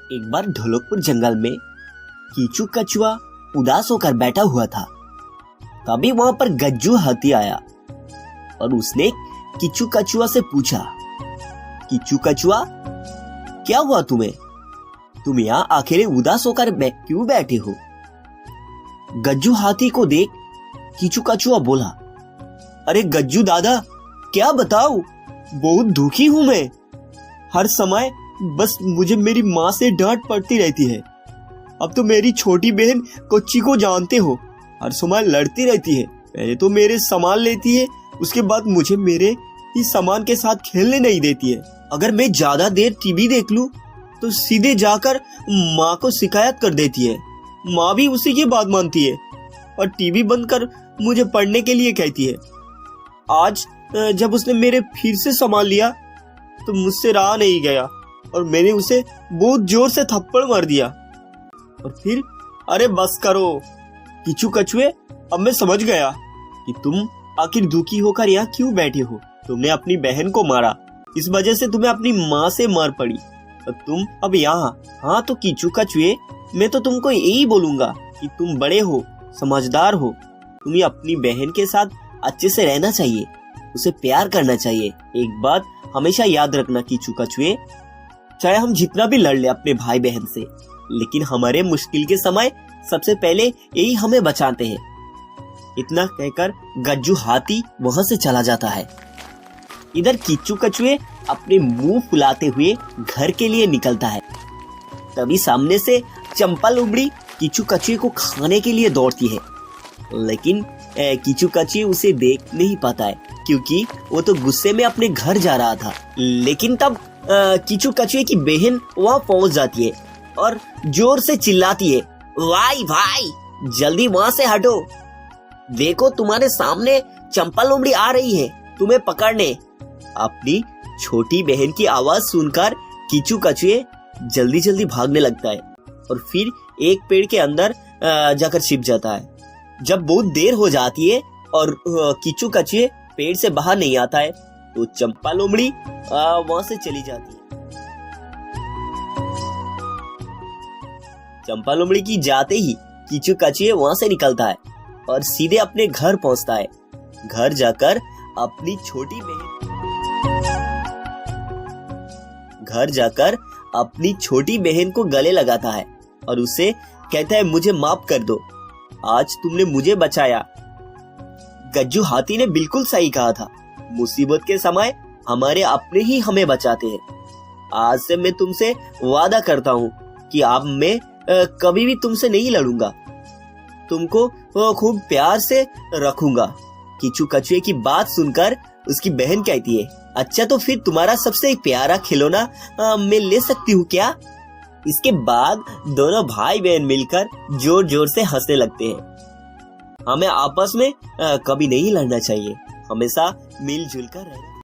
एक बार ढोलकपुर जंगल में कीचू कछुआ उदास होकर बैठा हुआ था। तभी वहां पर गज्जू हाथी आया और उसने कीचू कछुआ से पूछा, कीचू कछुआ, क्या हुआ तुम्हें? तुम यहाँ अकेले उदास होकर क्यों बैठे हो? गज्जू हाथी को देख कीचू कछुआ बोला, अरे गज्जू दादा, क्या बताऊं, बहुत दुखी हूं मैं। हर समय बस मुझे मेरी माँ से डांट पड़ती रहती है। अब तो मेरी छोटी बहन कोच्ची को जानते हो, हर समय लड़ती रहती है। पहले तो मेरे सामान लेती है, उसके बाद मुझे मेरे ही सामान के साथ खेलने नहीं देती है। अगर मैं ज्यादा देर टीवी देख लूं तो सीधे जाकर माँ को शिकायत कर देती है। माँ भी उसी की बात मानती है और टीवी बंद कर मुझे पढ़ने के लिए कहती है। आज जब उसने मेरे फिर से सामान लिया तो मुझसे रहा नहीं गया और मैंने उसे बहुत जोर से थप्पड़ मार दिया। और फिर, अरे बस करो कीचू कछुए, अब मैं समझ गया कि तुम आखिर दुखी होकर यहाँ क्यों बैठे हो। तुमने अपनी बहन को मारा, इस वजह से तुम्हें अपनी माँ से मार पड़ी और तुम अब यहाँ। हाँ तो कीचू कछुए, मैं तो तुमको यही बोलूंगा कि तुम बड़े हो, समझदार हो। तुम्हें अपनी बहन के साथ अच्छे से रहना चाहिए, उसे प्यार करना चाहिए। एक बात हमेशा याद रखना कीचू कछुए, चाहे हम जितना भी लड़ ले अपने भाई बहन से, लेकिन हमारे मुश्किल के समय सबसे पहले यही हमें बचाते हैं। इतना कहकर गज्जू हाथी वहां से चला जाता है। इधर कीचू कछुए अपने मुंह फुलाते हुए घर के लिए निकलता है। तभी सामने से चंपा लोमड़ी कीचू कछुए को खाने के लिए दौड़ती है, लेकिन कीचू कछुए उसे देख नहीं पाता है क्योंकि वो तो गुस्से में अपने घर जा रहा था। लेकिन तब कीचू कछुए की बहन वहाँ पहुंच जाती है और जोर से चिल्लाती है, भाई भाई, जल्दी वहाँ से हटो, देखो तुम्हारे सामने चंपा लोमड़ी आ रही है तुम्हें पकड़ने। अपनी छोटी बहन की आवाज सुनकर कीचू कछुए जल्दी जल्दी भागने लगता है और फिर एक पेड़ के अंदर जाकर छिप जाता है। जब बहुत देर हो जाती है और कीचू कछुए पेड़ से बाहर नहीं आता है तो चंपा लोमड़ी वहां से चली जाती है। चंपा लोमड़ी की जाते ही कीचू कछुए वहां से निकलता है और सीधे अपने घर पहुंचता है। घर जाकर अपनी छोटी बहन को गले लगाता है और उसे कहता है, मुझे माफ कर दो, आज तुमने मुझे बचाया। गज्जू हाथी ने बिल्कुल सही कहा था, मुसीबत के समय हमारे अपने ही हमें बचाते हैं। आज से मैं तुमसे वादा करता हूँ कि अब मैं कभी भी तुमसे नहीं लड़ूंगा, तुमको खूब प्यार से रखूंगा। कीचू कछुए की बात सुनकर उसकी बहन कहती है, अच्छा तो फिर तुम्हारा सबसे प्यारा खिलौना मैं ले सकती हूँ क्या? इसके बाद दोनों भाई बहन मिलकर जोर जोर से हंसने लगते हैं। हमें आपस में कभी नहीं लड़ना चाहिए, हमेशा मिलजुल कर रहना।